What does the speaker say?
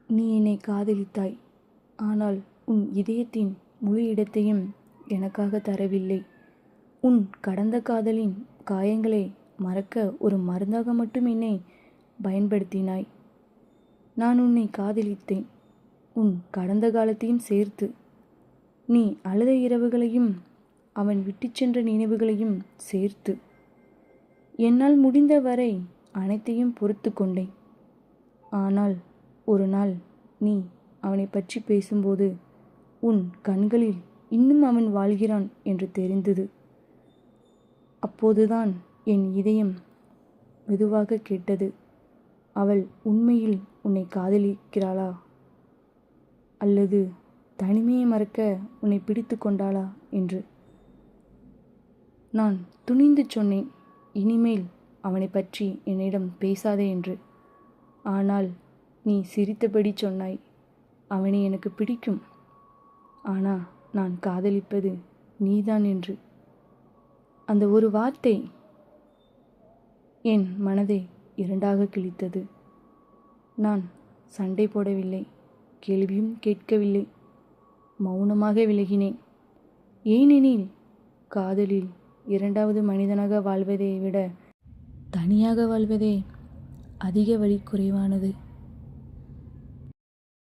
நீ என்னை காதலித்தாய். ஆனால் உன் இதயத்தின் முழு இடத்தையும் எனக்காக தரவில்லை. உன் கடந்த காதலின் காயங்களை மறக்க ஒரு மருந்தாக மட்டும் என்னை பயன்படுத்தினாய். நான் உன்னை காதலித்தேன், உன் கடந்த காலத்தையும் சேர்த்து. நீ அழுத இரவுகளையும் அவன் விட்டு சென்ற நினைவுகளையும் சேர்த்து. என்னால் முடிந்த வரை அனைத்தையும் பொறுத்து கொண்டேன். ஆனால் ஒரு நாள் நீ அவனை பற்றி பேசும்போது உன் கண்களில் இன்னும் அவன் வாழ்கிறான் என்று தெரிந்தது. அப்போதுதான் என் இதயம் மெதுவாக கேட்டது, அவள் உண்மையில் உன்னை காதலிக்கிறாளா, அல்லது தனிமையை மறக்க உன்னை பிடித்து கொண்டாளா என்று. நான் துணிந்து சொன்னேன், இனிமேல் அவனை பற்றி என்னிடம் பேசாதே என்று. ஆனால் நீ சிரித்தபடி சொன்னாய், அவனை எனக்கு பிடிக்கும், ஆனால் நான் காதலிப்பது நீதான் என்று. அந்த ஒரு வார்த்தை என் மனதை இரண்டாக கிழித்தது. நான் சண்டை போடவில்லை, கேள்வியும் கேட்கவில்லை, மௌனமாக விலகினேன். ஏனெனில் காதலில் இரண்டாவது மனிதனாக வாழ்வதை விட தனியாக வாழ்வதே அதிக வலி குறைவானது.